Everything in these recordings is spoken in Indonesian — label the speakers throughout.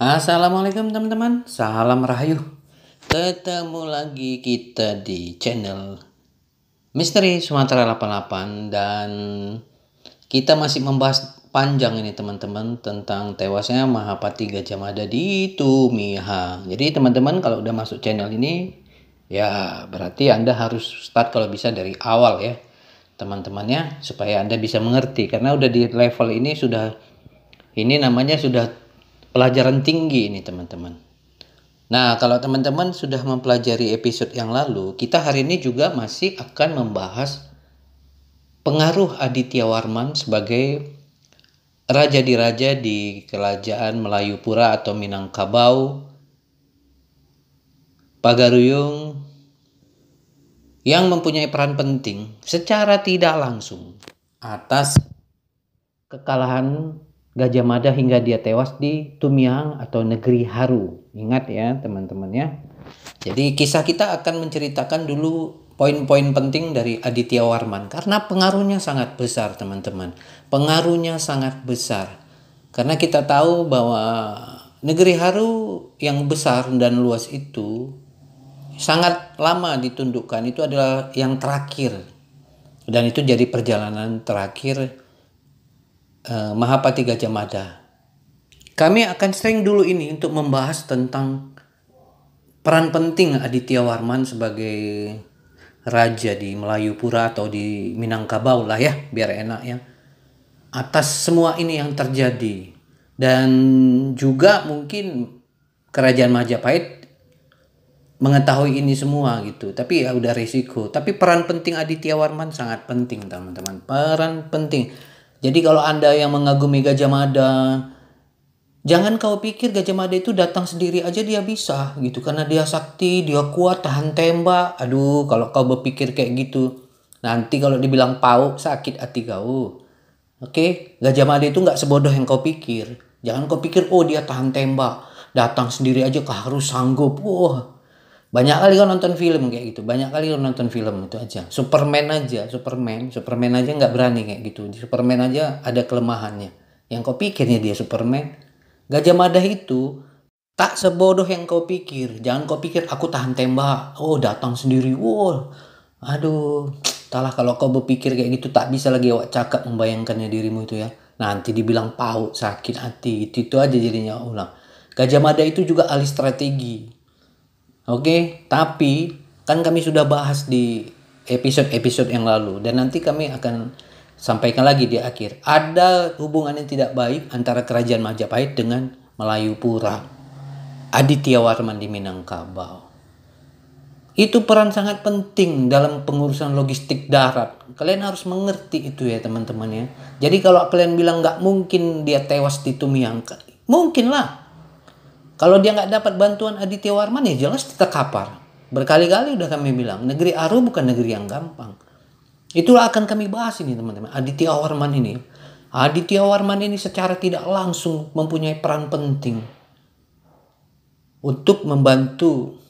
Speaker 1: Assalamualaikum teman-teman, salam rahayu. Ketemu lagi kita di channel Misteri Sumatera 88 dan kita masih membahas panjang ini teman-teman tentang tewasnya Mahapati Gajah Mada di Tumihang. Jadi teman-teman kalau udah masuk channel ini ya berarti Anda harus start kalau bisa dari awal ya teman-temannya supaya Anda bisa mengerti karena udah di level ini namanya sudah pelajaran tinggi ini teman-teman. Nah, kalau teman-teman sudah mempelajari episode yang lalu, kita hari ini juga masih akan membahas pengaruh Aditya Warman sebagai raja diraja di kerajaan Melayupura atau Minangkabau, Pagaruyung yang mempunyai peran penting secara tidak langsung atas kekalahan Gajah Mada hingga dia tewas di Tumihang atau Negeri Haru. Ingat ya teman-teman ya. Jadi kisah kita akan menceritakan dulu poin-poin penting dari Aditya Warman karena pengaruhnya sangat besar teman-teman. Pengaruhnya sangat besar. Karena kita tahu bahwa Negeri Haru yang besar dan luas itu sangat lama ditundukkan. Itu adalah yang terakhir. Dan itu jadi perjalanan terakhir Mahapati Gajah Mada. Kami akan sering dulu ini untuk membahas tentang peran penting Aditya Warman sebagai raja di Melayupura atau di Minangkabau lah ya, biar enak ya. Atas semua ini yang terjadi. Dan juga mungkin kerajaan Majapahit mengetahui ini semua gitu. Tapi ya udah risiko. Tapi peran penting Aditya Warman sangat penting teman-teman. Peran penting. Jadi kalau Anda yang mengagumi Gajah Mada, jangan kau pikir Gajah Mada itu datang sendiri aja dia bisa gitu. Karena dia sakti, dia kuat, tahan tembak. Aduh, kalau kau berpikir kayak gitu, nanti kalau dibilang pau, sakit hati kau. Oke, Gajah Mada itu nggak sebodoh yang kau pikir. Jangan kau pikir, oh dia tahan tembak, datang sendiri aja kau harus sanggup. Wah, banyak kali kau nonton film kayak gitu. Banyak kali kau nonton film itu aja. Superman aja nggak berani kayak gitu. Superman aja ada kelemahannya. Yang kau pikirnya dia Superman. Gajah Mada itu tak sebodoh yang kau pikir. Jangan kau pikir aku tahan tembak. Oh datang sendiri. Wow. Aduh. Entahlah kalau kau berpikir kayak gitu tak bisa lagi awak cakap membayangkannya dirimu itu ya. Nanti dibilang paut, sakit hati. Itu aja jadinya ulang. Gajah Mada itu juga ahli strategi. Oke, tapi kan kami sudah bahas di episode-episode yang lalu dan nanti kami akan sampaikan lagi di akhir. Ada hubungan yang tidak baik antara kerajaan Majapahit dengan Melayupura. Aditya Warman di Minangkabau. Itu peran sangat penting dalam pengurusan logistik darat. Kalian harus mengerti itu ya teman-teman ya. Jadi kalau kalian bilang nggak mungkin dia tewas di Tumihang, mungkin lah. Kalau dia nggak dapat bantuan Aditya Warman ya jelas kita kapar. Berkali-kali udah kami bilang, negeri Aru bukan negeri yang gampang. Itulah akan kami bahas ini teman-teman. Aditya Warman ini. Aditya Warman ini secara tidak langsung mempunyai peran penting untuk membantu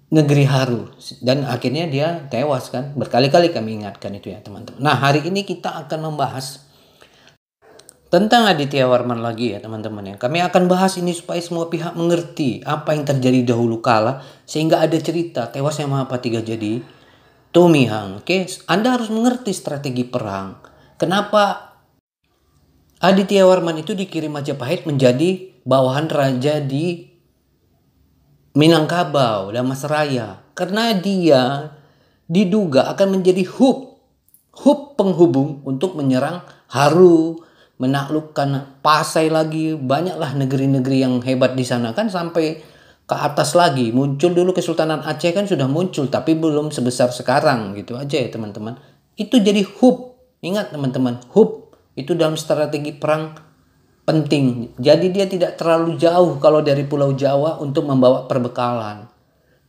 Speaker 1: negeri Haru. Dan akhirnya dia tewas kan. Berkali-kali kami ingatkan itu ya teman-teman. Nah hari ini kita akan membahas tentang Aditya Warman lagi ya teman-teman ya. Kami akan bahas ini supaya semua pihak mengerti apa yang terjadi dahulu kala sehingga ada cerita tewasnya Mahapati Gajah di Tumihang. Oke, Anda harus mengerti strategi perang. Kenapa Aditya Warman itu dikirim Majapahit menjadi bawahan raja di Minangkabau dan Masaraya? Karena dia diduga akan menjadi hub penghubung untuk menyerang Haru, menaklukkan Pasai lagi, banyaklah negeri-negeri yang hebat di sana kan sampai ke atas lagi. Muncul dulu Kesultanan Aceh kan sudah muncul tapi belum sebesar sekarang gitu aja ya teman-teman. Itu jadi hub. Ingat teman-teman, hub itu dalam strategi perang penting. Jadi dia tidak terlalu jauh kalau dari Pulau Jawa untuk membawa perbekalan.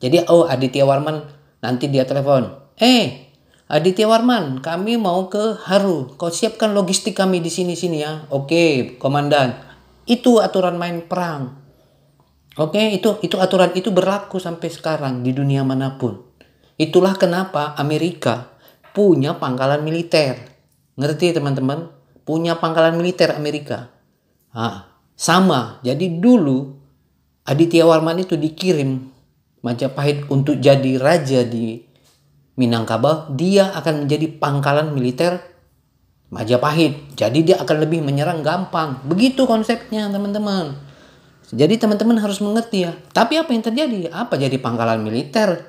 Speaker 1: Jadi Aditya Warman nanti dia telepon. Aditya Warman, kami mau ke Haru. Kau siapkan logistik kami di sini-sini ya. Oke, komandan. Itu aturan main perang. Oke, itu aturan itu berlaku sampai sekarang di dunia manapun. Itulah kenapa Amerika punya pangkalan militer. Ngerti teman-teman? Punya pangkalan militer Amerika. Sama, jadi dulu Aditya Warman itu dikirim Majapahit untuk jadi raja di Minangkabau. Dia akan menjadi pangkalan militer Majapahit. Jadi dia akan lebih menyerang gampang. Begitu konsepnya teman-teman. Jadi teman-teman harus mengerti ya. Tapi apa yang terjadi? Apa jadi pangkalan militer?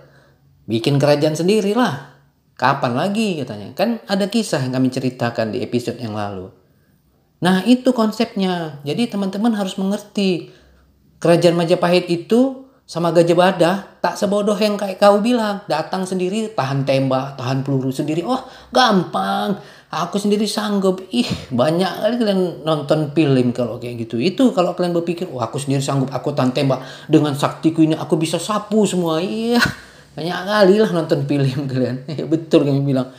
Speaker 1: Bikin kerajaan sendirilah. Kapan lagi katanya? Kan ada kisah yang kami ceritakan di episode yang lalu. Nah itu konsepnya. Jadi teman-teman harus mengerti. Kerajaan Majapahit itu sama Gajah Mada tak sebodoh yang kayak kau bilang. Datang sendiri, tahan tembak, tahan peluru sendiri. Oh gampang, aku sendiri sanggup. Banyak kali kalian nonton film kalau kayak gitu. Itu kalau kalian berpikir, aku sendiri sanggup, aku tahan tembak. Dengan saktiku ini aku bisa sapu semua. Iya, banyak kali lah nonton film kalian. Betul kami bilang.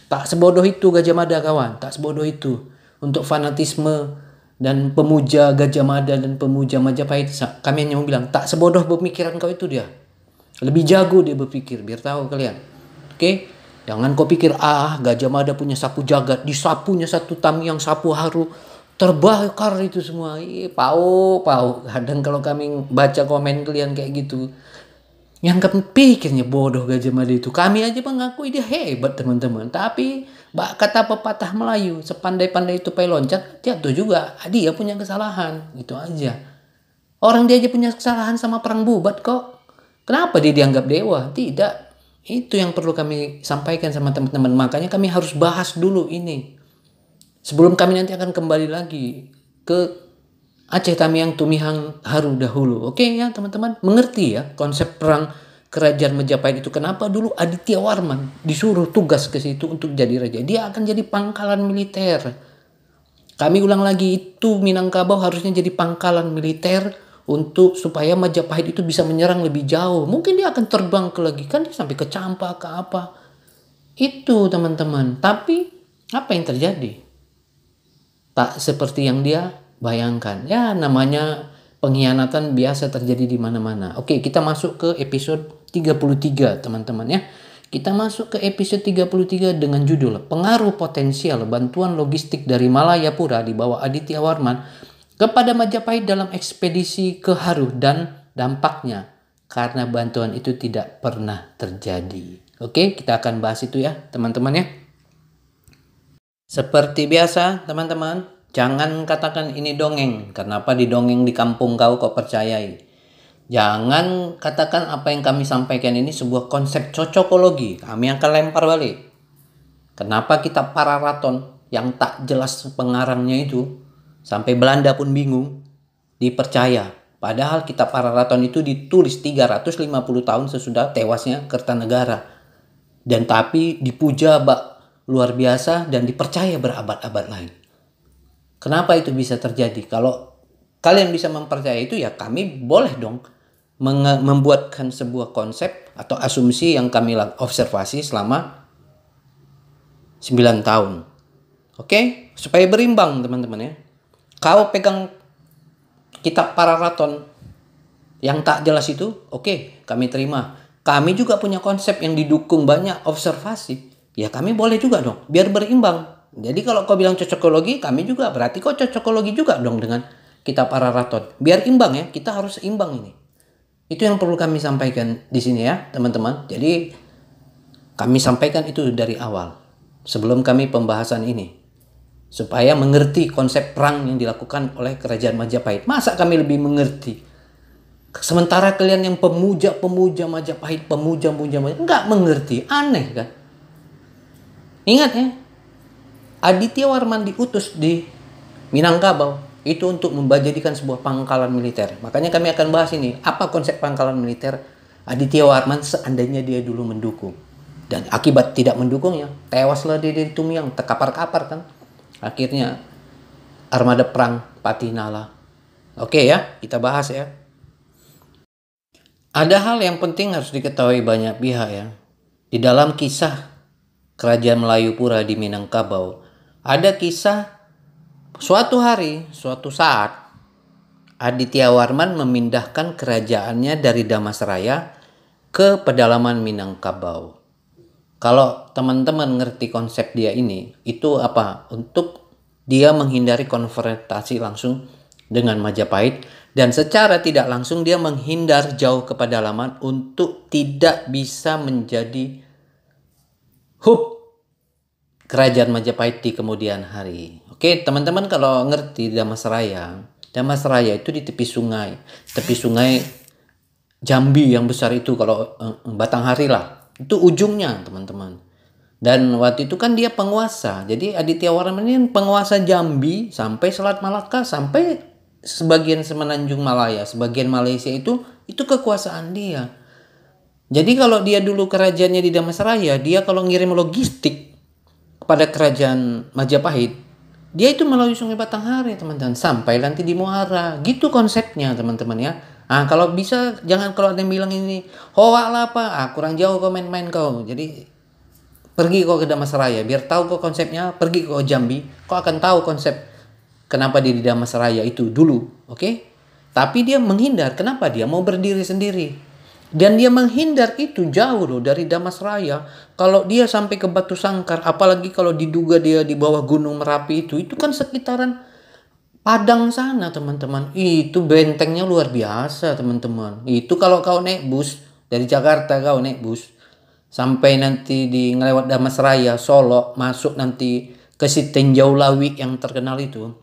Speaker 1: Tak sebodoh itu Gajah Mada kawan, tak sebodoh itu. Untuk fanatisme dan pemuja Gajah Mada dan pemuja Majapahit, kami hanya mau bilang tak sebodoh pemikiran kau itu dia. Lebih jago dia berpikir, biar tahu kalian. Oke? Jangan kau pikir Gajah Mada punya sapu jagat, disapunya satu Tamiang sapu haru, terbakar itu semua. Pau. Kadang kalau kami baca komen kalian kayak gitu, yang kami pikirnya bodoh Gajah Mada itu. Kami aja mengakui dia hebat teman-teman. Tapi kata pepatah Melayu, sepandai-pandai tupai loncat, jatuh juga. Dia punya kesalahan. Itu aja. Orang dia aja punya kesalahan sama perang Bubat kok. Kenapa dia dianggap dewa? Tidak. Itu yang perlu kami sampaikan sama teman-teman. Makanya kami harus bahas dulu ini. Sebelum kami nanti akan kembali lagi ke Aceh Tamiang Tumihang Haru dahulu. Oke ya teman-teman, mengerti ya konsep perang kerajaan Majapahit itu. Kenapa dulu Aditya Warman disuruh tugas ke situ untuk jadi raja. Dia akan jadi pangkalan militer. Kami ulang lagi, itu Minangkabau harusnya jadi pangkalan militer untuk supaya Majapahit itu bisa menyerang lebih jauh. Mungkin dia akan terbang ke lagi, kan dia sampai ke Campa ke apa. Itu teman-teman. Tapi apa yang terjadi? Tak seperti yang dia bayangkan. Ya namanya pengkhianatan biasa terjadi di mana-mana. Oke, kita masuk ke episode 33 teman-teman ya. Kita masuk ke episode 33 dengan judul Pengaruh Potensial Bantuan Logistik dari Malayapura di bawah Aditya Warman kepada Majapahit dalam ekspedisi ke Haru dan dampaknya karena bantuan itu tidak pernah terjadi. Oke, kita akan bahas itu ya teman-teman ya. Seperti biasa teman-teman, jangan katakan ini dongeng. Kenapa di dongeng di kampung kau percayai? Jangan katakan apa yang kami sampaikan ini sebuah konsep cocokologi. Kami akan lempar balik. Kenapa kita para raton yang tak jelas pengarangnya itu, sampai Belanda pun bingung, dipercaya. Padahal kita para raton itu ditulis 350 tahun sesudah tewasnya Kertanegara. Dan tapi dipuja luar biasa dan dipercaya berabad-abad lain. Kenapa itu bisa terjadi? Kalau kalian bisa mempercaya itu, ya kami boleh dong membuatkan sebuah konsep atau asumsi yang kami observasi selama 9 tahun. Oke? Supaya berimbang teman-teman ya. Kau pegang kitab para raton yang tak jelas itu, oke, kami terima. Kami juga punya konsep yang didukung banyak observasi. Ya kami boleh juga dong, biar berimbang. Jadi kalau kau bilang cocokologi, kami juga berarti kau cocokologi juga dong dengan kitab para raton. Biar imbang ya, kita harus imbang ini. Itu yang perlu kami sampaikan di sini ya teman-teman. Jadi kami sampaikan itu dari awal, sebelum kami pembahasan ini. Supaya mengerti konsep perang yang dilakukan oleh kerajaan Majapahit. Masa kami lebih mengerti? Sementara kalian yang pemuja Majapahit, pemuja Majapahit, nggak mengerti. Aneh kan? Ingat ya, Aditya Warman diutus di Minangkabau itu untuk menjadikan sebuah pangkalan militer. Makanya kami akan bahas ini, apa konsep pangkalan militer Aditya Warman seandainya dia dulu mendukung. Dan akibat tidak mendukungnya, tewaslah dia di Tumiyang, terkapar-kapar kan. Akhirnya armada perang Patinala. Oke ya, kita bahas ya. Ada hal yang penting harus diketahui banyak pihak ya. Di dalam kisah Kerajaan Melayupura di Minangkabau, ada kisah suatu hari, suatu saat, Aditya Warman memindahkan kerajaannya dari Damasraya ke pedalaman Minangkabau. Kalau teman-teman ngerti konsep dia ini, itu apa? Untuk dia menghindari konfrontasi langsung dengan Majapahit, dan secara tidak langsung dia menghindar jauh ke pedalaman untuk tidak bisa menjadi hub kerajaan Majapahit di kemudian hari. Oke, teman-teman kalau ngerti Damas Raya itu di tepi sungai Jambi yang besar itu, kalau Batanghari lah, itu ujungnya teman-teman. Dan waktu itu kan dia penguasa, jadi Aditya Warman ini penguasa Jambi sampai Selat Malaka, sampai sebagian Semenanjung Malaya, sebagian Malaysia itu kekuasaan dia. Jadi kalau dia dulu kerajaannya di Damastraya, dia kalau ngirim logistik kepada kerajaan Majapahit, dia itu melalui Sungai Batanghari teman-teman, sampai nanti di Muara. Gitu konsepnya teman-teman ya. Kalau bisa jangan, kalau ada yang bilang ini hoa lah apa, kurang jauh kau main-main kau. Jadi pergi kau ke Damastraya, biar tahu kau konsepnya. Pergi kau Jambi, kau akan tahu konsep kenapa dia di Damastraya itu dulu. Oke? Tapi dia menghindar. Kenapa? Dia mau berdiri sendiri. Dan dia menghindar itu jauh loh dari Damastraya. Kalau dia sampai ke Batu Sangkar, apalagi kalau diduga dia di bawah Gunung Merapi itu kan sekitaran Padang sana teman-teman. Itu bentengnya luar biasa teman-teman. Itu kalau kau naik bus dari Jakarta, kau naik bus sampai nanti di ngelewat Damasraya, Solo, masuk nanti ke Sitinjau Lawi yang terkenal itu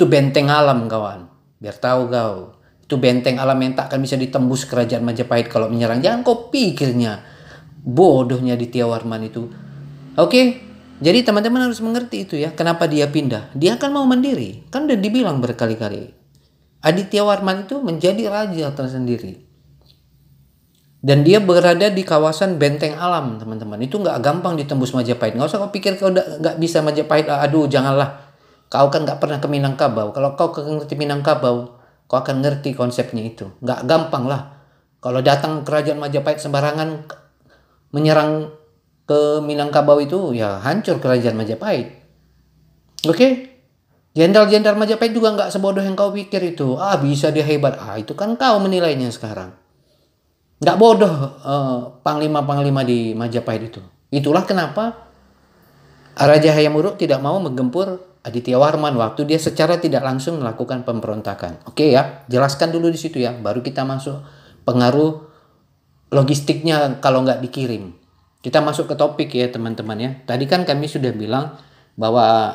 Speaker 1: benteng alam kawan. Biar tahu kau, itu benteng alam yang tak akan bisa ditembus kerajaan Majapahit kalau menyerang. Jangan kau pikirnya, bodohnya Aditya Warman itu. Oke, jadi teman-teman harus mengerti itu ya, kenapa dia pindah. Dia kan mau mandiri, kan udah dibilang berkali-kali. Aditya Warman itu menjadi raja tersendiri. Dan dia berada di kawasan benteng alam teman-teman. Itu nggak gampang ditembus Majapahit. Nggak usah kau pikir kau nggak bisa Majapahit. Aduh janganlah. Kau kan nggak pernah ke Minangkabau. Kalau kau ngerti Minangkabau, kau akan ngerti konsepnya itu. Nggak gampang lah. Kalau datang kerajaan Majapahit sembarangan menyerang ke Minangkabau itu, ya hancur kerajaan Majapahit. Oke? Jenderal-jenderal Majapahit juga nggak sebodoh yang kau pikir itu. Bisa dia hebat. Itu kan kau menilainya sekarang. Nggak bodoh panglima-panglima di Majapahit itu. Itulah kenapa Raja Hayam Wuruk tidak mau menggempur Aditya Warman waktu dia secara tidak langsung melakukan pemberontakan. Oke ya, jelaskan dulu di situ ya. Baru kita masuk pengaruh logistiknya kalau nggak dikirim. Kita masuk ke topik ya teman-teman ya. Tadi kan kami sudah bilang bahwa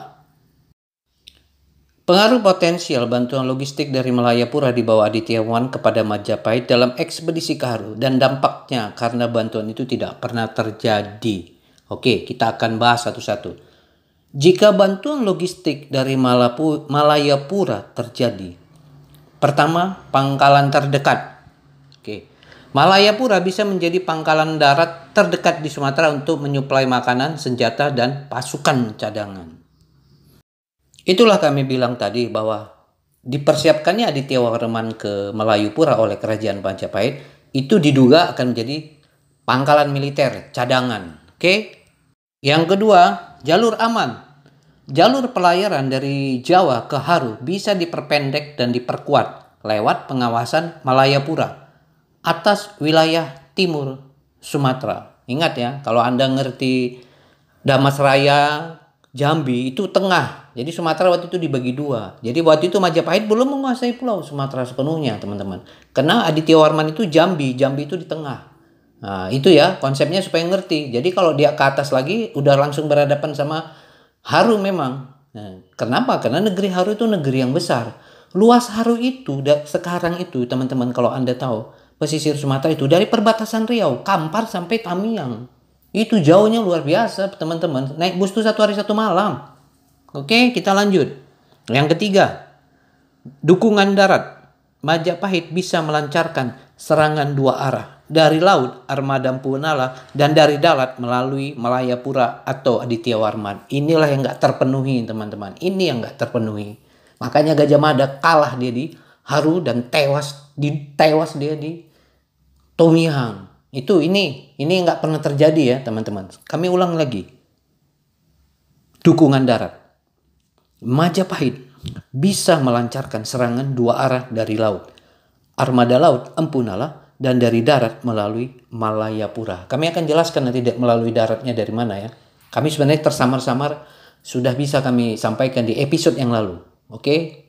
Speaker 1: pengaruh potensial bantuan logistik dari Malayapura di bawah Aditya Warman kepada Majapahit dalam ekspedisi Kaharu dan dampaknya karena bantuan itu tidak pernah terjadi. Oke, kita akan bahas satu-satu. Jika bantuan logistik dari Malayapura terjadi, pertama, pangkalan terdekat. Oke, Malayapura bisa menjadi pangkalan darat terdekat di Sumatera untuk menyuplai makanan, senjata, dan pasukan cadangan. Itulah kami bilang tadi bahwa dipersiapkannya Aditya Warman ke Malayapura oleh kerajaan Majapahit itu diduga akan menjadi pangkalan militer cadangan. Oke. Yang kedua, jalur aman. Jalur pelayaran dari Jawa ke Haru bisa diperpendek dan diperkuat lewat pengawasan Malayapura atas wilayah timur Sumatera. Ingat ya, kalau Anda ngerti Damasraya, Jambi itu tengah. Jadi Sumatera waktu itu dibagi dua. Jadi waktu itu Majapahit belum menguasai pulau Sumatera sepenuhnya teman-teman. Karena Aditya Warman itu Jambi itu di tengah. Nah itu ya konsepnya supaya ngerti. Jadi kalau dia ke atas lagi udah langsung berhadapan sama Haru memang. Nah, kenapa? Karena negeri Haru itu negeri yang besar. Luas Haru itu sekarang itu teman-teman kalau Anda tahu. Pesisir Sumatera itu dari perbatasan Riau, Kampar sampai Tamiang. Itu jauhnya luar biasa teman-teman. Naik bus itu 1 hari 1 malam. Oke, kita lanjut. Yang ketiga, dukungan darat. Majapahit bisa melancarkan serangan 2 arah. Dari laut, armada Empu Nala, dan dari darat melalui Malayapura atau Aditya Warman. Inilah yang gak terpenuhi teman-teman. Ini yang gak terpenuhi. Makanya Gajah Mada kalah dia di Haru dan tewas dia di Tomihang. Ini nggak pernah terjadi ya teman-teman. Kami ulang lagi. Dukungan darat. Majapahit bisa melancarkan serangan 2 arah dari laut. Armada laut Empu Nala dan dari darat melalui Malayapura. Kami akan jelaskan nanti melalui daratnya dari mana ya. Kami sebenarnya tersamar-samar sudah bisa kami sampaikan di episode yang lalu. Oke.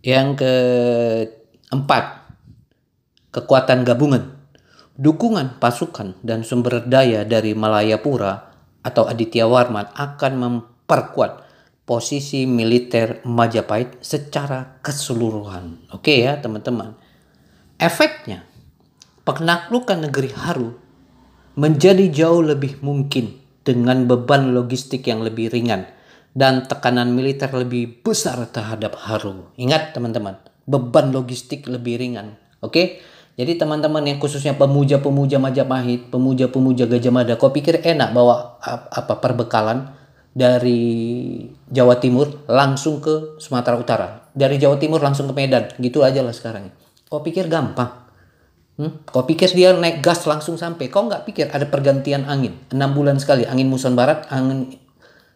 Speaker 1: Yang keempat, kekuatan gabungan. Dukungan pasukan dan sumber daya dari Malayapura atau Aditya Warman akan memperkuat posisi militer Majapahit secara keseluruhan. Oke ya teman-teman. Efeknya, penaklukan negeri Haru menjadi jauh lebih mungkin dengan beban logistik yang lebih ringan dan tekanan militer lebih besar terhadap Haru. Ingat teman-teman, beban logistik lebih ringan. Oke? Jadi teman-teman yang khususnya pemuja-pemuja Majapahit, pemuja-pemuja Gajah Mada, kau pikir enak bawa perbekalan dari Jawa Timur langsung ke Sumatera Utara, dari Jawa Timur langsung ke Medan, gitu aja lah sekarang. Kau pikir gampang? Kau pikir dia naik gas langsung sampai? Kau nggak pikir ada pergantian angin 6 bulan sekali, angin muson barat, angin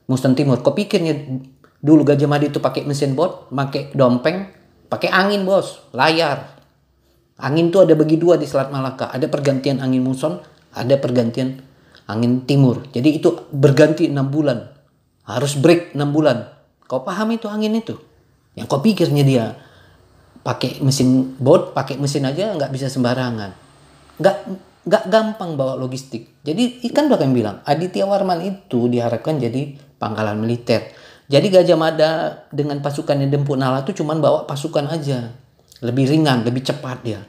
Speaker 1: muson timur. Kau pikirnya dulu Gajah Mada itu pakai mesin bot, pakai dompeng, pakai angin bos, layar. Angin tuh ada bagi dua di Selat Malaka, ada pergantian angin muson, ada pergantian angin timur. Jadi itu berganti 6 bulan, harus break 6 bulan. Kau paham itu angin itu? Yang kau pikirnya dia pakai mesin bot, pakai mesin aja nggak bisa sembarangan, nggak nggak gampang bawa logistik. Jadi ikan udah kami bilang Aditya Warman itu diharapkan jadi pangkalan militer. Jadi Gajah Mada dengan pasukan yang Dempu Nala itu cuman bawa pasukan aja, lebih ringan, lebih cepat dia.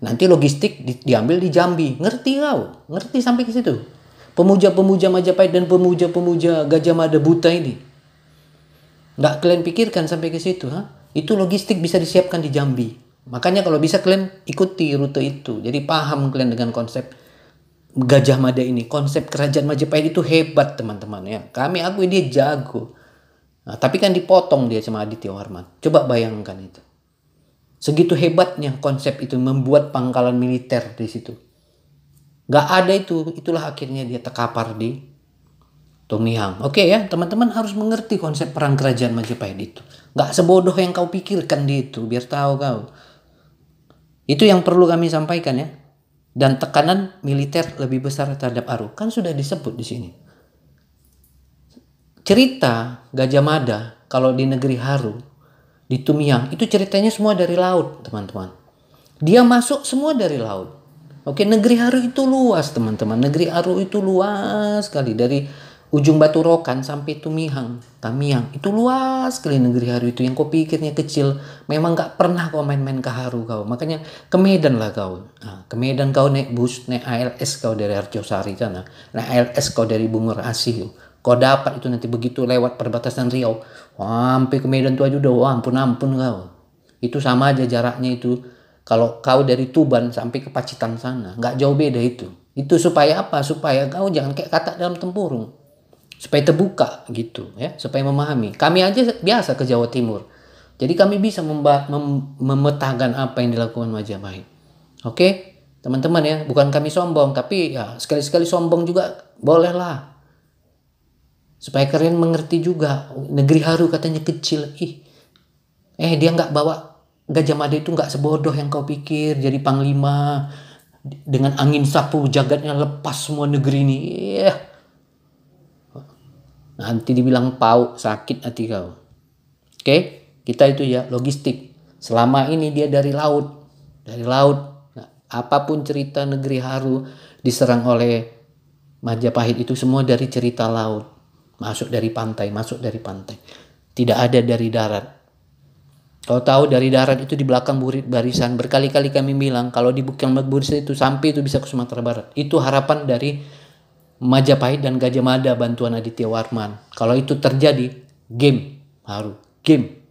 Speaker 1: Nanti logistik diambil di Jambi. Ngerti kau? Ngerti sampai ke situ? Pemuja-pemuja Majapahit dan pemuja-pemuja Gajah Mada buta ini nggak kalian pikirkan sampai ke situ, ha? Itu logistik bisa disiapkan di Jambi. Makanya kalau bisa kalian ikuti rute itu. Jadi paham kalian dengan konsep Gajah Mada ini. Konsep kerajaan Majapahit itu hebat teman-teman ya. Kami akui dia jago. Nah, tapi kan dipotong dia sama Aditya Warman. Coba bayangkan itu. Segitu hebatnya konsep itu membuat pangkalan militer di situ. Gak ada itu. Itulah akhirnya dia terkapar di Tumihang. Oke ya, teman-teman harus mengerti konsep perang kerajaan Majapahit itu. Gak sebodoh yang kau pikirkan di itu, biar tahu kau. Itu yang perlu kami sampaikan ya. Dan tekanan militer lebih besar terhadap Aru. Kan sudah disebut di sini. Cerita Gajah Mada, kalau di negeri Haru, di Tumihang, itu ceritanya semua dari laut, teman-teman. Dia masuk semua dari laut. Oke, negeri Haru itu luas, teman-teman. Negeri Haru itu luas sekali. Dari ujung Batu Rokan sampai Tumihang, Tamiang. Itu luas sekali negeri Haru itu. Yang kau pikirnya kecil. Memang gak pernah kau main-main ke Haru kau. Makanya ke Medan lah kau. Nah, ke Medan kau naik bus, naik ALS kau dari Harjosari sana. Naik ALS kau dari Bungur Asih. Kau dapat itu nanti begitu lewat perbatasan Riau. Wah, sampai ke Medan tuh aja udah wah, ampun-ampun kau. Itu sama aja jaraknya itu. Kalau kau dari Tuban sampai ke Pacitan sana. Gak jauh beda itu. Itu supaya apa? Supaya kau jangan kayak katak dalam tempurung. Supaya terbuka gitu ya. Supaya memahami. Kami aja biasa ke Jawa Timur. Jadi kami bisa memetakan apa yang dilakukan Majapahit. Oke? Teman-teman ya. Bukan kami sombong. Tapi ya sekali-sekali sombong juga bolehlah. Supaya kalian mengerti juga. Negeri Haru katanya kecil. Dia nggak bawa Gajah Mada itu nggak sebodoh yang kau pikir. Jadi panglima dengan angin sapu jagatnya lepas semua negeri ini. Nanti dibilang pau, sakit hati kau. Oke, kita itu ya logistik. Selama ini dia dari laut. Dari laut. Nah, apapun cerita negeri Haru diserang oleh Majapahit itu semua dari cerita laut. Masuk dari pantai. Tidak ada dari darat. Kau tahu dari darat itu di belakang barisan. Berkali-kali kami bilang kalau di Bukit Barisan itu sampai itu bisa ke Sumatera Barat. Itu harapan dari Majapahit dan Gajah Mada bantuan Aditya Warman. Kalau itu terjadi, game Haru. Game.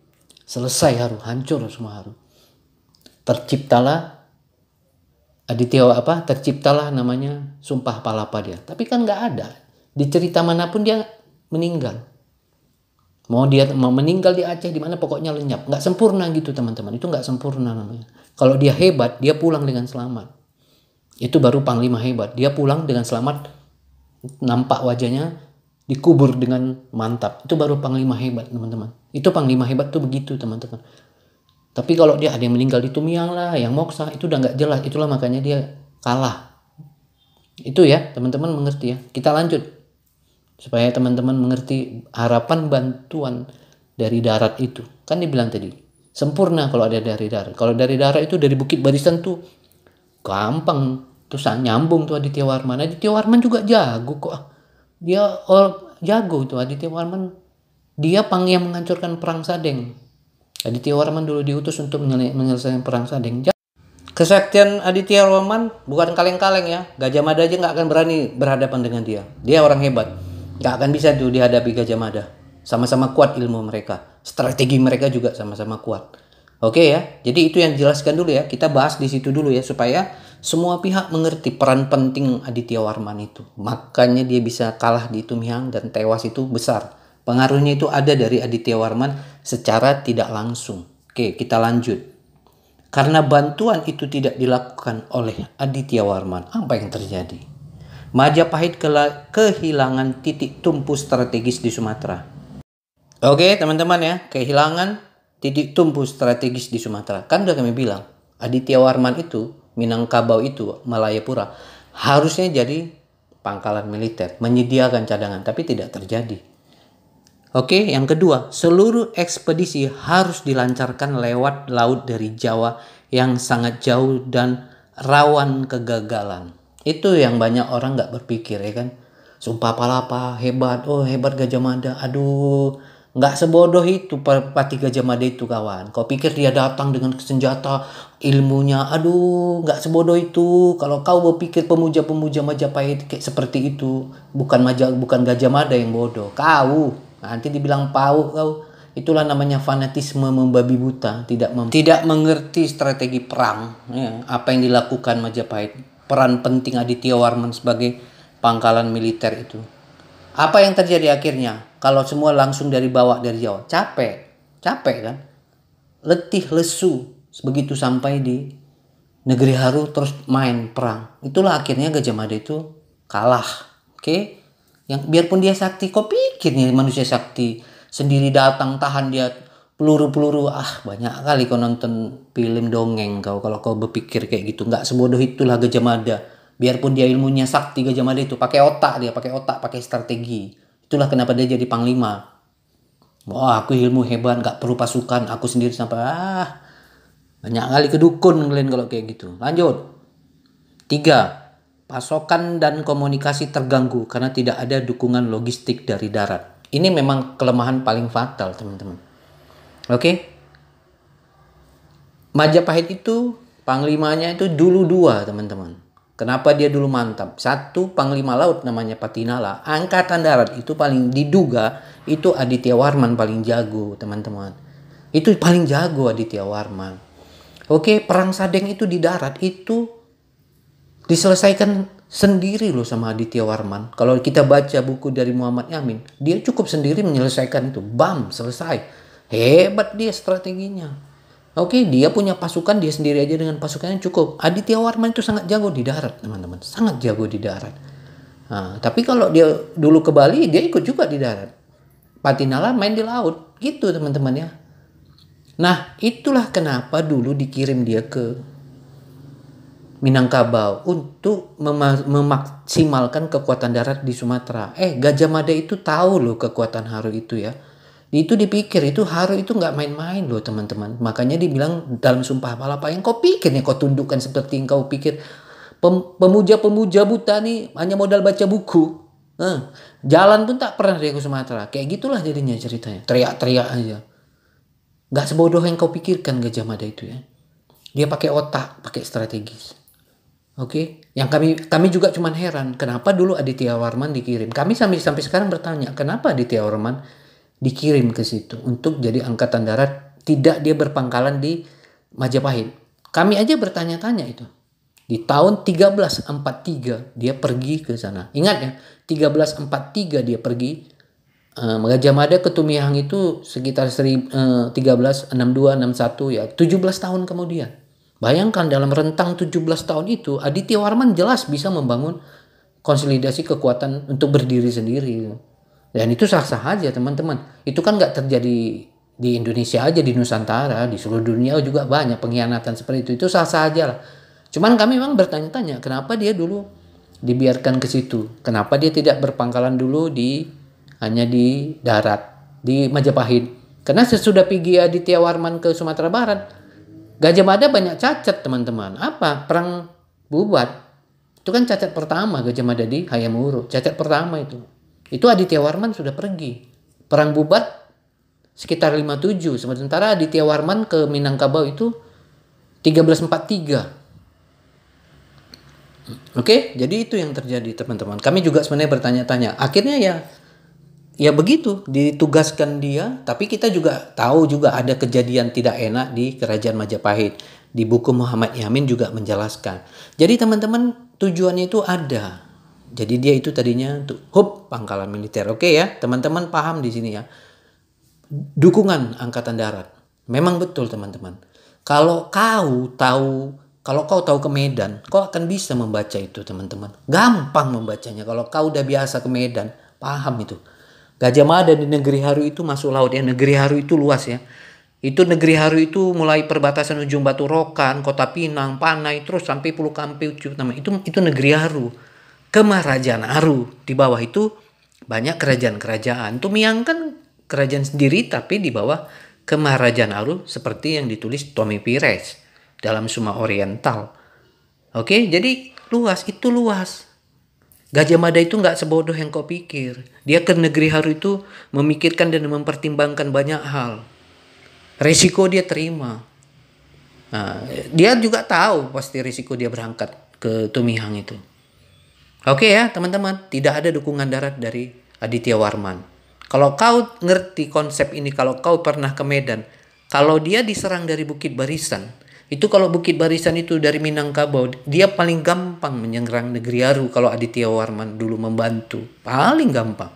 Speaker 1: Selesai Haru. Hancur semua Haru. Terciptalah terciptalah namanya Sumpah Palapa dia. Tapi kan nggak ada. Di cerita manapun dia meninggal. Mau dia mau meninggal di Aceh di mana pokoknya lenyap. Nggak sempurna gitu teman-teman. Itu nggak sempurna namanya. Kalau dia hebat, dia pulang dengan selamat. Itu baru panglima hebat. Dia pulang dengan selamat, nampak wajahnya, dikubur dengan mantap. Itu baru panglima hebat teman-teman. Itu panglima hebat tuh begitu teman-teman. Tapi kalau dia ada yang meninggal di Tumihang lah, yang moksa, itu udah nggak jelas. Itulah makanya dia kalah. Itu ya teman-teman mengerti ya. Kita lanjut. Supaya teman-teman mengerti harapan bantuan dari darat itu. Kan dibilang tadi. Sempurna kalau ada dari darat. Kalau dari darat itu dari Bukit Barisan tuh gampang. Terus nyambung tuh Aditya Warman. Aditya Warman juga jago kok. Dia jago tuh Aditya Warman. Dia yang menghancurkan perang Sadeng. Aditya Warman dulu diutus untuk menyelesaikan perang Sadeng. Kesaktian Aditya Warman bukan kaleng-kaleng ya. Gajah Mada aja nggak akan berani berhadapan dengan dia. Dia orang hebat. Nggak akan bisa tuh dihadapi Gajah Mada. Sama-sama kuat ilmu mereka. Strategi mereka juga sama-sama kuat. Oke ya. Jadi itu yang dijelaskan dulu ya. Kita bahas di situ dulu ya supaya semua pihak mengerti peran penting Aditya Warman itu. Makanya dia bisa kalah di Tumihang dan tewas itu besar. Pengaruhnya itu ada dari Aditya Warman secara tidak langsung. Oke, kita lanjut. Karena bantuan itu tidak dilakukan oleh Aditya Warman, apa yang terjadi? Majapahit kehilangan titik tumpu strategis di Sumatera. Oke teman-teman ya, kehilangan titik tumpu strategis di Sumatera. Kan udah kami bilang, Aditya Warman itu, Minangkabau itu, Malayapura, harusnya jadi pangkalan militer, menyediakan cadangan, tapi tidak terjadi. Oke, yang kedua, seluruh ekspedisi harus dilancarkan lewat laut dari Jawa yang sangat jauh dan rawan kegagalan. Itu yang banyak orang nggak berpikir ya kan. Sumpah Palapa, hebat, oh hebat Gajah Mada, aduh. Nggak sebodoh itu Patih Gajah Mada itu kawan. Kau pikir dia datang dengan senjata ilmunya, aduh nggak sebodoh itu. Kalau kau berpikir pemuja-pemuja Majapahit kayak seperti itu, bukan Gajah Mada yang bodoh, kau. Nanti dibilang pau kau. Itulah namanya fanatisme membabi buta, tidak mengerti strategi perang. Ya, apa yang dilakukan Majapahit, peran penting Aditya Warman sebagai pangkalan militer itu. Apa yang terjadi akhirnya? Kalau semua langsung dari Jawa, capek kan? Letih, lesu, begitu sampai di Negeri Haru terus main perang. Itulah akhirnya Gajah Mada itu kalah. Oke? Yang biarpun dia sakti, kok pikir nih manusia sakti sendiri datang tahan dia peluru-peluru, banyak kali kau nonton film dongeng kalau kau berpikir kayak gitu. Nggak sebodoh itulah Gajah Mada. Biarpun dia ilmunya sakti Gajah Mada itu pakai otak, pakai strategi. Itulah kenapa dia jadi panglima. Wah, aku ilmu hebat, nggak perlu pasukan, aku sendiri sampai banyak kali kedukun kalian kalau kayak gitu. Lanjut. 3. Pasokan dan komunikasi terganggu karena tidak ada dukungan logistik dari darat. Ini memang kelemahan paling fatal, teman-teman. Oke? Majapahit itu panglimanya itu dulu 2, teman-teman. Kenapa dia dulu mantap? 1, panglima laut namanya Patinala. Angkatan darat itu paling diduga itu Aditya Warman paling jago, teman-teman. Itu paling jago Aditya Warman. Oke, perang Sadeng itu di darat itu diselesaikan sendiri loh sama Aditya Warman. Kalau kita baca buku dari Muhammad Yamin, dia cukup sendiri menyelesaikan itu. Bam, selesai. Hebat dia strateginya. Oke, dia punya pasukan, dia sendiri aja dengan pasukannya cukup. Aditya Warman itu sangat jago di darat, teman-teman. Sangat jago di darat. Nah, tapi kalau dia dulu ke Bali, dia ikut juga di darat. Patinala main di laut. Gitu, teman-teman ya. Nah, itulah kenapa dulu dikirim dia ke Minangkabau untuk memaksimalkan kekuatan darat di Sumatera. Gajah Mada itu tahu loh kekuatan Haru itu ya. Itu dipikir itu Haru itu nggak main-main loh teman-teman. Makanya dibilang dalam Sumpah Palapa, yang kau pikir nih kau tundukkan seperti yang kau pikir. Pemuja-pemuja buta nih hanya modal baca buku. Jalan pun tak pernah dia ke Sumatera. Kayak gitulah jadinya ceritanya. Teriak-teriak aja. Nggak sebodoh yang kau pikirkan Gajah Mada itu ya. Dia pakai otak, pakai strategis. Oke, yang kami juga cuman heran kenapa dulu Aditya Warman dikirim. Kami sampai sekarang bertanya kenapa Aditya Warman dikirim ke situ untuk jadi angkatan darat, tidak dia berpangkalan di Majapahit. Kami aja bertanya-tanya itu. Di tahun 1343 dia pergi ke sana. Ingat ya, 1343 dia pergi. Gajah Mada ke Tumihang itu sekitar 1362-61 ya, 17 tahun kemudian. Bayangkan dalam rentang 17 tahun itu Aditya Warman jelas bisa membangun konsolidasi kekuatan untuk berdiri sendiri. Dan itu sah-sah aja teman-teman. Itu kan gak terjadi di Indonesia aja, di Nusantara, di seluruh dunia juga banyak pengkhianatan seperti itu. Itu sah-sah aja lah. Cuman kami memang bertanya-tanya kenapa dia dulu dibiarkan ke situ. Kenapa dia tidak berpangkalan dulu hanya di darat, di Majapahit. Karena sesudah pergi Aditya Warman ke Sumatera Barat, Gajah Mada banyak cacat teman-teman. Apa? Perang Bubat. Itu kan cacat pertama Gajah Mada di Hayam Wuruk. Cacat pertama itu. Itu Aditya Warman sudah pergi. Perang Bubat sekitar 57. Sementara Aditya Warman ke Minangkabau itu 1343. Oke, jadi itu yang terjadi teman-teman. Kami juga sebenarnya bertanya-tanya. Akhirnya ya begitu ditugaskan dia. Tapi kita juga tahu juga ada kejadian tidak enak di Kerajaan Majapahit. Di buku Muhammad Yamin juga menjelaskan. Jadi teman-teman tujuannya itu ada. Jadi dia itu tadinya untuk pangkalan militer. Oke ya, teman-teman paham di sini ya. Dukungan Angkatan Darat. Memang betul teman-teman. Kalau kau tahu ke Medan, kau akan bisa membaca itu teman-teman. Gampang membacanya. Kalau kau udah biasa ke Medan, paham itu. Gajah Mada di Negeri Haru itu masuk laut ya. Negeri Haru itu luas ya. Itu Negeri Haru itu mulai perbatasan ujung Batu Rokan, Kota Pinang, Panai, terus sampai Pulau Kampi, itu Negeri Haru. Kemarajaan Haru. Di bawah itu banyak kerajaan-kerajaan. Tumiang kan kerajaan sendiri tapi di bawah Kemarajaan Haru seperti yang ditulis Tommy Pires dalam Suma Oriental. Oke, jadi itu luas. Gajah Mada itu nggak sebodoh yang kau pikir. Dia ke Negeri Haru itu memikirkan dan mempertimbangkan banyak hal. Risiko dia terima. Nah, dia juga tahu pasti risiko dia berangkat ke Tumihang itu. Oke ya teman-teman, tidak ada dukungan darat dari Aditya Warman. Kalau kau ngerti konsep ini, kalau kau pernah ke Medan, kalau dia diserang dari Bukit Barisan, itu kalau Bukit Barisan itu dari Minangkabau, dia paling gampang menyerang Negeri Haru kalau Aditya Warman dulu membantu. Paling gampang.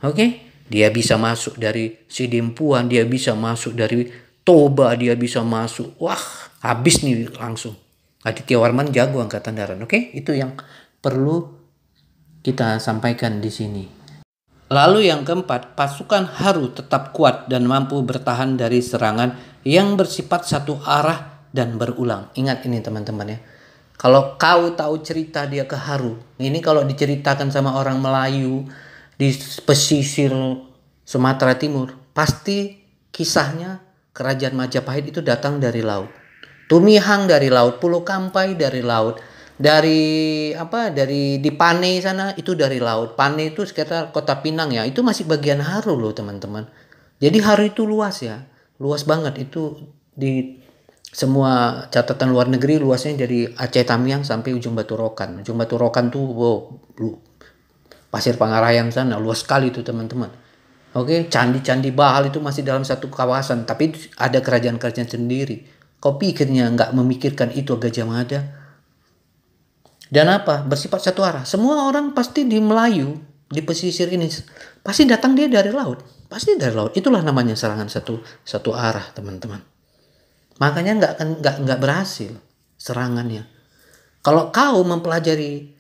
Speaker 1: Oke? Dia bisa masuk dari Sidimpuan, dia bisa masuk dari Toba, dia bisa masuk. Wah, habis nih langsung. Aditya Warman jago Angkatan Darat. Oke? Itu yang perlu kita sampaikan di sini. Lalu yang keempat, pasukan Haru tetap kuat dan mampu bertahan dari serangan yang bersifat satu arah dan berulang. Ingat ini teman-teman ya. Kalau kau tahu cerita dia ke Haru, ini kalau diceritakan sama orang Melayu di pesisir Sumatera Timur, pasti kisahnya Kerajaan Majapahit itu datang dari laut. Tumihang dari laut, Pulau Kampai dari laut, dari di Panai sana itu dari laut. Panai itu sekitar Kota Pinang ya, itu masih bagian Haru loh teman-teman. Jadi Haru itu luas ya, luas banget. Itu di semua catatan luar negeri luasnya dari Aceh Tamiang sampai ujung Batu Rokan. Ujung Batu Rokan tuh Pasir Pangarayan sana luas sekali tuh teman-teman. Oke, candi-candi Bahal itu masih dalam satu kawasan, tapi ada kerajaan-kerajaan sendiri. Kau pikirnya nggak memikirkan itu Gajah Mada? Dan apa? Bersifat satu arah. Semua orang pasti di Melayu, di pesisir ini, pasti datang dia dari laut. Pasti dari laut. Itulah namanya serangan satu arah, teman-teman. Makanya nggak berhasil serangannya. Kalau kau mempelajari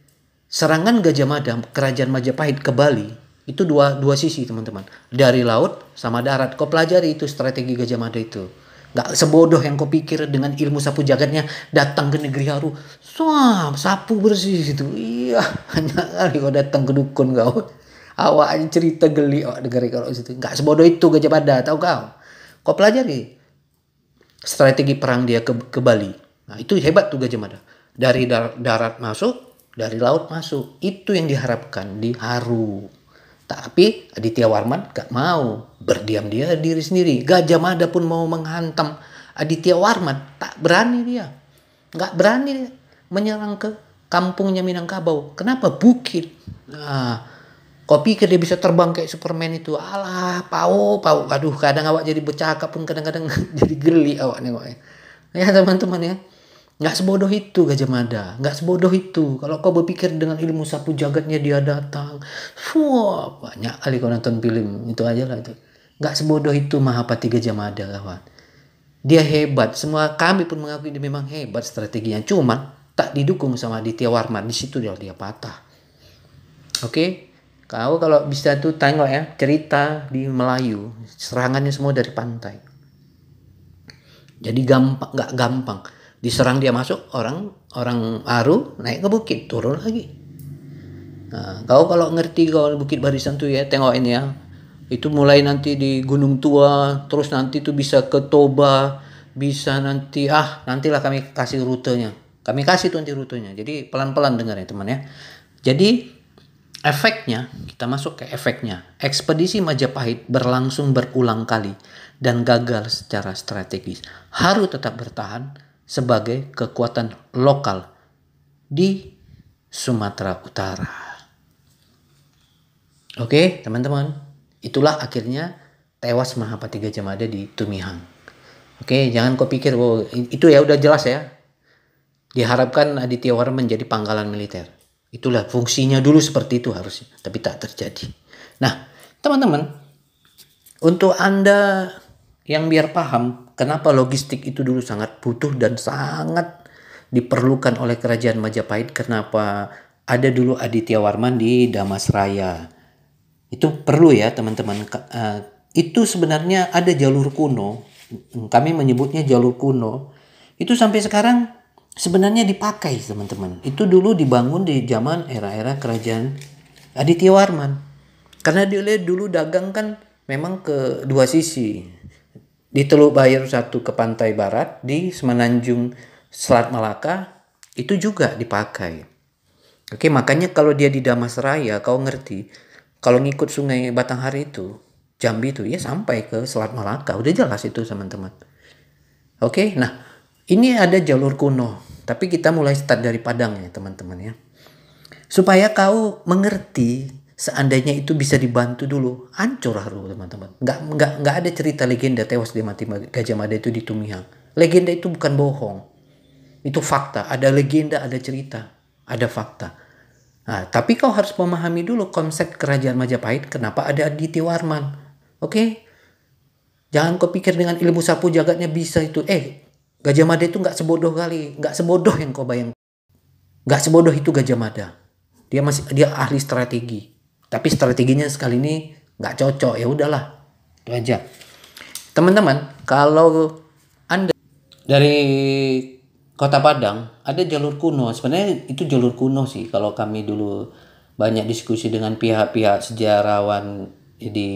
Speaker 1: serangan Gajah Mada, Kerajaan Majapahit ke Bali, itu dua sisi, teman-teman. Dari laut sama darat. Kau pelajari itu strategi Gajah Mada itu. Gak sebodoh yang kau pikir dengan ilmu sapu jagatnya datang ke Negeri Haru. Sapu bersih gitu. Iya, hanya kali kau datang ke dukun kau. Awak aja cerita geli awak dengar kalau situ. Gak sebodoh itu Gajah Mada, tahu kau? Kau pelajari strategi perang dia ke Bali. Nah, itu hebat tuh Gajah Mada. Dari darat masuk, dari laut masuk. Itu yang diharapkan di Haru. Tapi Aditya Warman gak mau, berdiam dia diri sendiri. Gajah Mada pun mau menghantam Aditya Warman, tak berani dia. Gak berani menyerang ke kampungnya Minangkabau. Kenapa? Bukit. Nah, kau pikir dia bisa terbang kayak Superman itu? Alah, pau. Aduh, kadang awak jadi bercakap pun kadang-kadang jadi geli awak nengoknya. Ya teman-teman ya. Nggak sebodoh itu Gajah Mada. Nggak sebodoh itu. Kalau kau berpikir dengan ilmu sapu jagatnya dia datang. Wah, banyak kali kau nonton film. Itu aja lah itu. Nggak sebodoh itu Mahapati Gajah Mada kawan. Dia hebat. Semua kami pun mengakui dia memang hebat strateginya. Cuman tak didukung sama Aditya Warman. Di situ dia patah. Oke. Kau kalau bisa tuh tengok ya. Cerita di Melayu. Serangannya semua dari pantai. Jadi nggak gampang. Diserang dia masuk, orang Haru naik ke bukit, turun lagi. Nah, kau kalau ngerti kau Bukit Barisan tuh ya, tengok ini ya. Itu mulai nanti di Gunung Tua, terus nanti tuh bisa ke Toba, bisa nanti nantilah kami kasih rutenya. Kami kasih tuh nanti rutenya. Jadi pelan-pelan dengar ya teman ya. Jadi efeknya, kita masuk ke efeknya. Ekspedisi Majapahit berlangsung berulang kali dan gagal secara strategis. Haru tetap bertahan sebagai kekuatan lokal di Sumatera Utara. Oke, teman-teman. Itulah akhirnya tewas Mahapati Gajah Mada di Tumihang. Oke, jangan kau pikir itu ya udah jelas ya. Diharapkan Aditya Warman menjadi pangkalan militer. Itulah fungsinya dulu seperti itu harusnya, tapi tak terjadi. Nah, teman-teman, untuk Anda yang biar paham kenapa logistik itu dulu sangat butuh dan sangat diperlukan oleh kerajaan Majapahit, kenapa ada dulu Aditya Warman di Damasraya. Itu perlu ya teman-teman. Itu sebenarnya ada jalur kuno. Kami menyebutnya jalur kuno. Itu sampai sekarang sebenarnya dipakai teman-teman. Itu dulu dibangun di zaman era-era kerajaan Aditya Warman. Karena dia dulu dagang kan memang ke dua sisi. Di Teluk Bayur satu ke pantai barat, di Semenanjung Selat Malaka itu juga dipakai. Oke, makanya kalau dia di Damasraya, kau ngerti, kalau ngikut sungai Batanghari itu, Jambi itu, ya sampai ke Selat Malaka. Udah jelas itu teman-teman. Oke, nah ini ada jalur kuno. Tapi kita mulai start dari Padang ya teman-teman ya. Supaya kau mengerti, seandainya itu bisa dibantu dulu, hancur Haru teman-teman. Nggak ada cerita legenda tewas di mati Gajah Mada itu di Tumihang. Legenda itu bukan bohong. Itu fakta. Ada legenda, ada cerita, ada fakta. Nah, tapi kau harus memahami dulu konsep kerajaan Majapahit, kenapa ada Aditya Warman. Oke? Jangan kau pikir dengan ilmu sapu jagatnya bisa itu. Gajah Mada itu nggak sebodoh kali. Nggak sebodoh yang kau bayangkan. Nggak sebodoh itu Gajah Mada. Dia ahli strategi. Tapi strateginya sekali ini nggak cocok. Ya udahlah. Itu aja. Teman-teman, kalau Anda dari Kota Padang ada jalur kuno. Sebenarnya itu jalur kuno sih. Kalau kami dulu banyak diskusi dengan pihak-pihak sejarawan di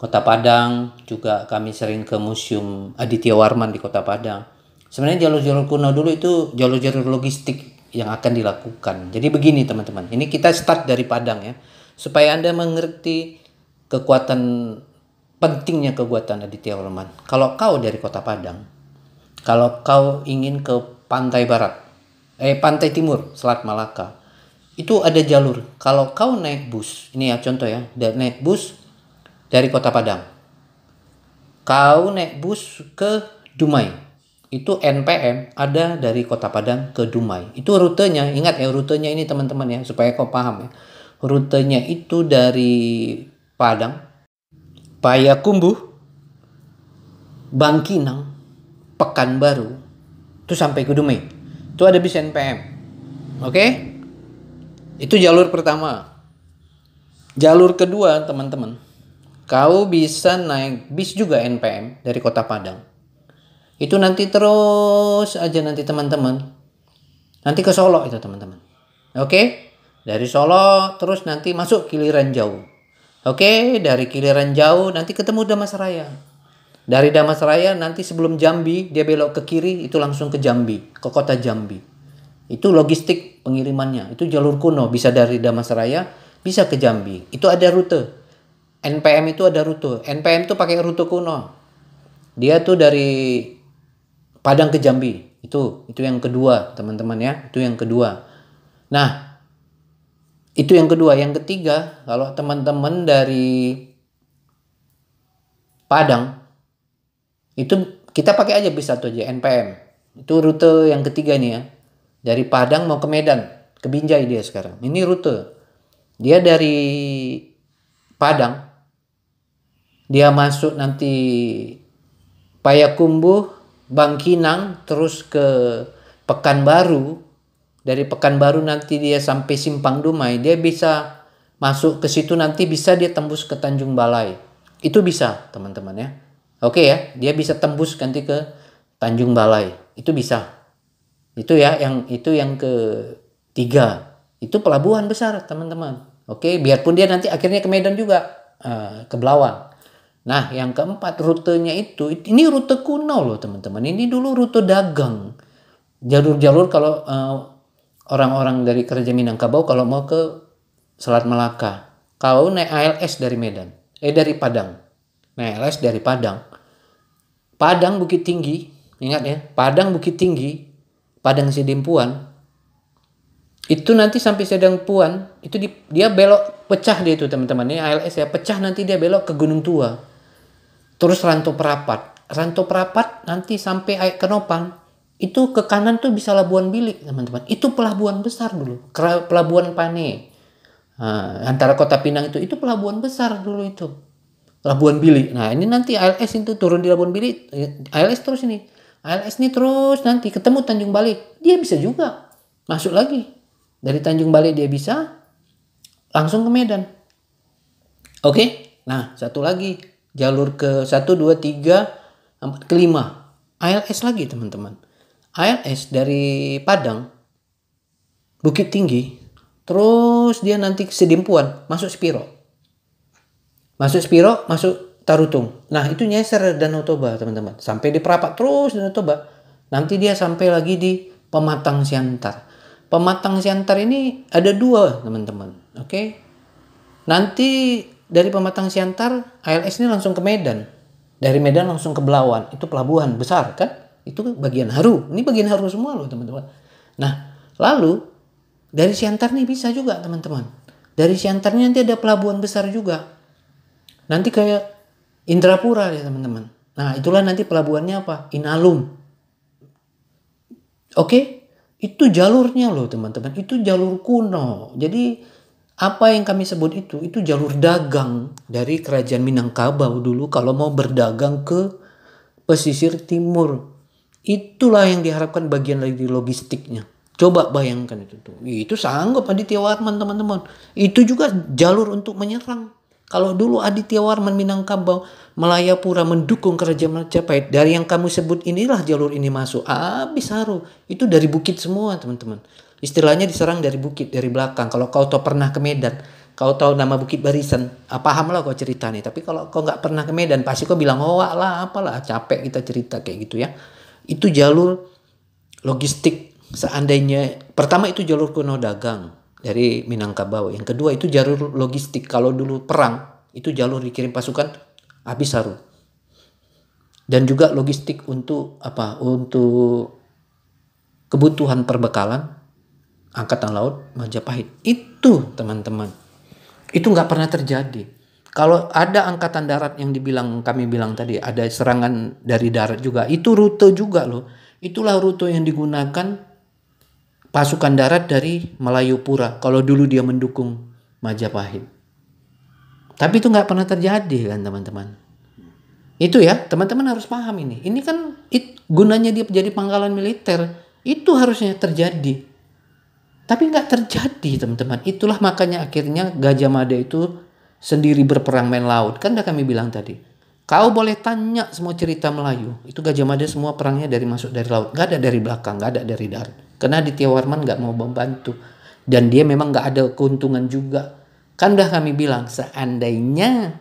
Speaker 1: Kota Padang, juga kami sering ke Museum Aditya Warman di Kota Padang. Sebenarnya jalur-jalur kuno dulu itu jalur-jalur logistik yang akan dilakukan. Jadi begini teman-teman, ini kita start dari Padang ya, supaya Anda mengerti pentingnya kekuatan Aditya Warman. Kalau kau dari Kota Padang, kalau kau ingin ke pantai barat, pantai timur, Selat Malaka, itu ada jalur. Kalau kau naik bus, ini ya contoh ya, naik bus dari Kota Padang, kau naik bus ke Dumai, itu NPM ada dari Kota Padang ke Dumai. Itu rutenya, ingat ya rutenya ini teman-teman ya, supaya kau paham ya. Rutenya itu dari Padang, Payakumbuh, Bangkinang, Pekanbaru, itu sampai ke Dumai. Itu ada bis NPM. Oke? Itu jalur pertama. Jalur kedua teman-teman, kau bisa naik bis juga NPM dari Kota Padang. Itu nanti terus aja nanti teman-teman. Nanti ke Solo itu teman-teman. Oke? Dari Solo terus nanti masuk Kiliran Jauh. Oke, dari Kiliran Jauh nanti ketemu Damasraya. Dari Damasraya nanti sebelum Jambi dia belok ke kiri, itu langsung ke Jambi, ke kota Jambi. Itu logistik pengirimannya. Itu jalur kuno, bisa dari Damasraya bisa ke Jambi. Itu ada rute. NPM itu ada rute. NPM itu pakai rute kuno. Dia tuh dari Padang ke Jambi. Itu yang kedua, teman-teman ya. Itu yang kedua. Nah, itu yang kedua. Yang ketiga, kalau teman-teman dari Padang, itu kita pakai aja bis satu aja, NPM. Itu rute yang ketiga nih ya. Dari Padang mau ke Medan, ke Binjai dia sekarang. Ini rute. Dia dari Padang, dia masuk nanti Payakumbuh, Bangkinang, terus ke Pekanbaru. Dari Pekanbaru nanti dia sampai Simpang Dumai. Dia bisa masuk ke situ, nanti bisa dia tembus ke Tanjung Balai. Itu bisa teman-teman ya. Oke ya, dia bisa tembus nanti ke Tanjung Balai. Itu bisa. Itu yang ketiga. Itu pelabuhan besar teman-teman. Oke, biarpun dia nanti akhirnya ke Medan juga. ke Belawan. Nah, yang keempat rutenya ini rute kuno loh teman-teman. Ini dulu rute dagang. Jalur-jalur kalau orang-orang dari Kerajaan Minangkabau kalau mau ke Selat Melaka. Kau naik ALS dari Medan. Dari Padang. Naik ALS dari Padang. Padang Bukit Tinggi. Ingat ya. Padang Bukit Tinggi. Padang Sidimpuan. Itu nanti sampai Sidimpuan. Itu dia belok. Pecah dia itu teman-teman. Ini ALS ya. Pecah nanti dia belok ke Gunung Tua. Terus Rantau Perapat. Rantau Perapat nanti sampai ke Nopan. Itu ke kanan tuh bisa Labuan Bilik teman-teman. Itu pelabuhan besar dulu. Pelabuhan Pane. Antara Kota Pinang itu pelabuhan besar dulu itu. Labuan Bilik. Nah ini nanti ALS itu turun di Labuan Bilik. ALS terus ini. ALS ini terus nanti ketemu Tanjung Balai. Dia bisa juga masuk lagi. Dari Tanjung Balai dia bisa langsung ke Medan. Oke. Nah satu lagi. Jalur ke 1, 2, 3, 4, ke 5. ALS lagi teman-teman. ALS dari Padang, Bukit Tinggi, terus dia nanti ke Sidimpuan, masuk Spiro. Masuk Tarutung. Nah itu nyeser Danau Toba teman-teman. Sampai di Perapat terus Danau Toba. Nanti dia sampai lagi di Pematang Siantar. Pematang Siantar ini ada 2 teman-teman. Oke. Nanti dari Pematang Siantar, ALS ini langsung ke Medan. Dari Medan langsung ke Belawan. Itu pelabuhan besar kan? Itu bagian Haru. Ini bagian Haru semua loh teman-teman. Nah, lalu dari Siantar nih bisa juga teman-teman. Dari Siantar nanti ada pelabuhan besar juga. Nanti kayak Indrapura ya teman-teman. Nah, itulah nanti pelabuhannya apa? Inalum. Oke? Itu jalurnya loh teman-teman. Itu jalur kuno. Jadi apa yang kami sebut itu jalur dagang dari Kerajaan Minangkabau dulu kalau mau berdagang ke pesisir timur. Itulah yang diharapkan bagian dari logistiknya. Coba bayangkan itu tuh. Itu sanggup Aditya Warman teman-teman. Itu juga jalur untuk menyerang. Kalau dulu Aditya Warman Minangkabau, Malayapura mendukung Kerajaan Majapahit, dari yang kamu sebut inilah jalur ini masuk. Habis Haru. Itu dari bukit semua teman-teman. Istilahnya diserang dari bukit, dari belakang. Kalau kau tahu pernah ke Medan, kau tahu nama Bukit Barisan, paham lah kau cerita nih. Tapi kalau kau nggak pernah ke Medan, pasti kau bilang, oh lah apalah, capek kita cerita kayak gitu ya. Itu jalur logistik. Seandainya, pertama itu jalur kuno dagang dari Minangkabau. Yang kedua itu jalur logistik. Kalau dulu perang, itu jalur dikirim pasukan habis Haru. Dan juga logistik untuk apa? Untuk kebutuhan perbekalan Angkatan Laut Majapahit. Itu teman-teman. Itu nggak pernah terjadi. Kalau ada Angkatan Darat yang kami bilang tadi, ada serangan dari darat juga. Itu rute juga loh. Itulah rute yang digunakan pasukan darat dari Malayupura. Kalau dulu dia mendukung Majapahit. Tapi itu nggak pernah terjadi kan teman-teman. Itu ya teman-teman harus paham ini. Ini kan gunanya dia jadi pangkalan militer. Itu harusnya terjadi. Tapi nggak terjadi teman-teman. Itulah makanya akhirnya Gajah Mada itu sendiri berperang main laut. Kan udah kami bilang tadi. Kau boleh tanya semua cerita Melayu. Itu Gajah Mada semua perangnya masuk dari laut. Nggak ada dari belakang, nggak ada dari darat. Karena Aditya Warman nggak mau membantu. Dan dia memang nggak ada keuntungan juga. Kan udah kami bilang seandainya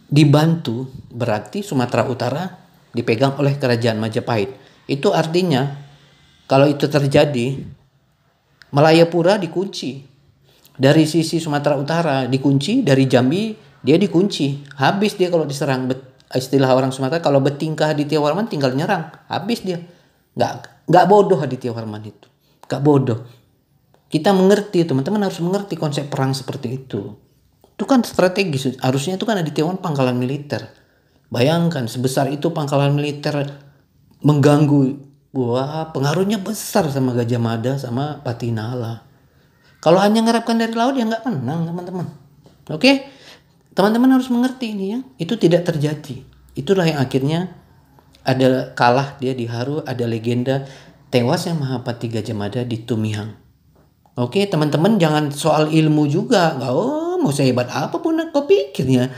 Speaker 1: dibantu berarti Sumatera Utara dipegang oleh Kerajaan Majapahit. Itu artinya kalau itu terjadi, Malayapura dikunci. Dari sisi Sumatera Utara dikunci, dari Jambi dia dikunci. Habis dia kalau diserang. Istilah orang Sumatera, kalau bertingkah Aditya Warman tinggal nyerang. Habis dia. Nggak bodoh Aditya Warman itu. Nggak bodoh. Kita mengerti, teman-teman harus mengerti konsep perang seperti itu. Itu kan strategis. Harusnya itu kan Aditya Warman pangkalan militer. Bayangkan sebesar itu pangkalan militer mengganggu. Wah, pengaruhnya besar sama Gajah Mada sama Patinala. Kalau hanya ngarapkan dari laut ya nggak menang teman-teman. Oke? Teman-teman harus mengerti ini ya. Itu tidak terjadi. Itulah yang akhirnya ada kalah dia di Haru, ada legenda tewasnya Mahapati Gajah Mada di Tumihang. Oke, teman-teman jangan soal ilmu juga. Mau sehebat apapun kau pikirnya.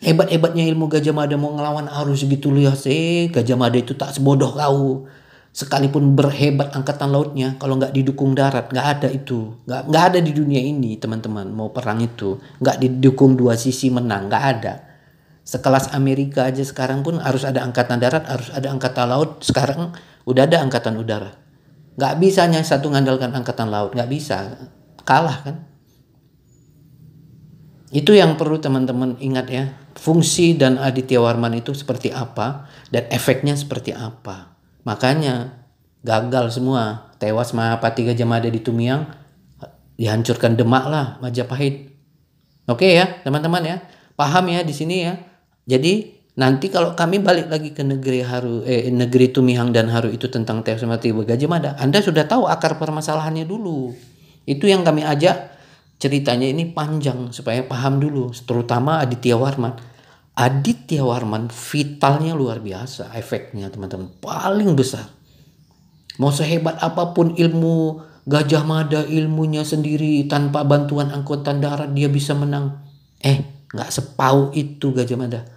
Speaker 1: Hebat-hebatnya ilmu Gajah Mada mau ngelawan arus gitu lihat Gajah Mada itu tak sebodoh kau. Sekalipun berhebat angkatan lautnya, kalau nggak didukung darat, nggak ada itu. Nggak ada di dunia ini, teman-teman. Mau perang itu, nggak didukung dua sisi menang, nggak ada. Sekelas Amerika aja sekarang pun harus ada angkatan darat, harus ada angkatan laut. Sekarang udah ada angkatan udara. Nggak bisa hanya satu ngandalkan angkatan laut, nggak bisa. Kalah kan? Itu yang perlu teman-teman ingat ya. Fungsi dan Aditya Warman itu seperti apa dan efeknya seperti apa. Makanya gagal semua. Tewas Mahapati Gajah Mada di Tumiang, dihancurkan Demak lah Majapahit. Oke ya teman-teman ya. Paham ya di sini ya. Jadi nanti kalau kami balik lagi ke negeri Tumihang dan Haru itu tentang tewas Mahapati Gajah Mada, Anda sudah tahu akar permasalahannya dulu. Itu yang kami ajak. Ceritanya ini panjang supaya paham dulu, terutama Aditya Warman. Aditya Warman vitalnya luar biasa, efeknya teman-teman paling besar. Mau sehebat apapun ilmu Gajah Mada, ilmunya sendiri tanpa bantuan angkutan darat dia bisa menang. Nggak sepau itu Gajah Mada.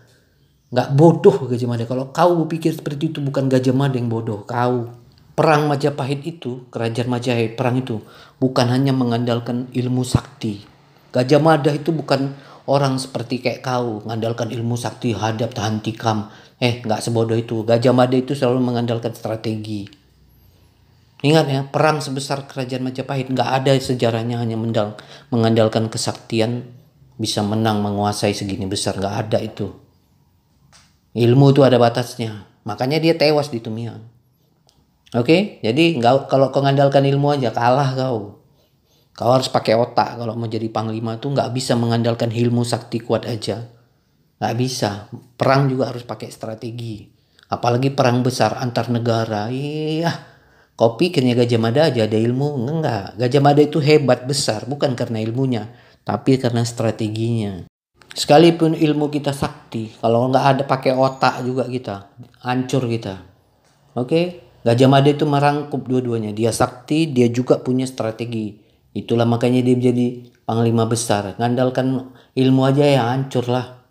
Speaker 1: Nggak bodoh Gajah Mada. Kalau kau berpikir seperti itu, bukan Gajah Mada yang bodoh, kau. Perang Majapahit itu, kerajaan Majapahit, perang itu bukan hanya mengandalkan ilmu sakti. Gajah Mada itu bukan orang seperti kayak kau, mengandalkan ilmu sakti, hadap, tahan tikam. Nggak sebodoh itu. Gajah Mada itu selalu mengandalkan strategi. Ingat ya, perang sebesar kerajaan Majapahit nggak ada sejarahnya hanya mengandalkan kesaktian bisa menang menguasai segini besar, nggak ada itu. Ilmu itu ada batasnya. Makanya dia tewas di Tumiang. Oke, jadi kalau kau ngandalkan ilmu aja kalah kau. Kau harus pakai otak kalau mau jadi panglima tuh, nggak bisa mengandalkan ilmu sakti kuat aja. Nggak bisa. Perang juga harus pakai strategi. Apalagi perang besar antar negara. Iya, kau pikirnya Gajah Mada aja ada ilmu? Enggak. Gajah Mada itu hebat besar bukan karena ilmunya, tapi karena strateginya. Sekalipun ilmu kita sakti, kalau nggak ada pakai otak juga kita hancur kita. Oke. Gajah Mada itu merangkup dua-duanya. Dia sakti, dia juga punya strategi. Itulah makanya dia menjadi panglima besar. Ngandalkan ilmu aja ya hancur lah.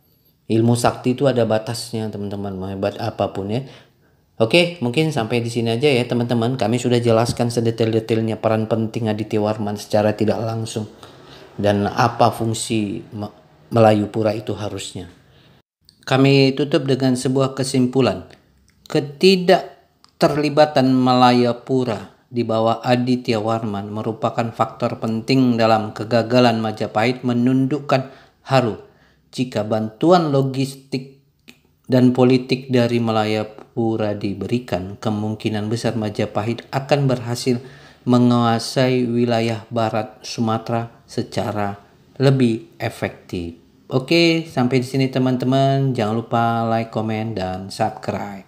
Speaker 1: Ilmu sakti itu ada batasnya teman-teman. Mau hebat apapun ya. Oke, mungkin sampai di sini aja ya teman-teman. Kami sudah jelaskan sedetail-detailnya peran penting Aditya Warman secara tidak langsung. Dan apa fungsi Melayu Pura itu harusnya. Kami tutup dengan sebuah kesimpulan. Terlibatan Malayapura di bawah Aditya Warman merupakan faktor penting dalam kegagalan Majapahit menundukkan Haru. Jika bantuan logistik dan politik dari Malayapura diberikan, kemungkinan besar Majapahit akan berhasil menguasai wilayah barat Sumatera secara lebih efektif. Oke, sampai di sini teman-teman. Jangan lupa like, komen, dan subscribe.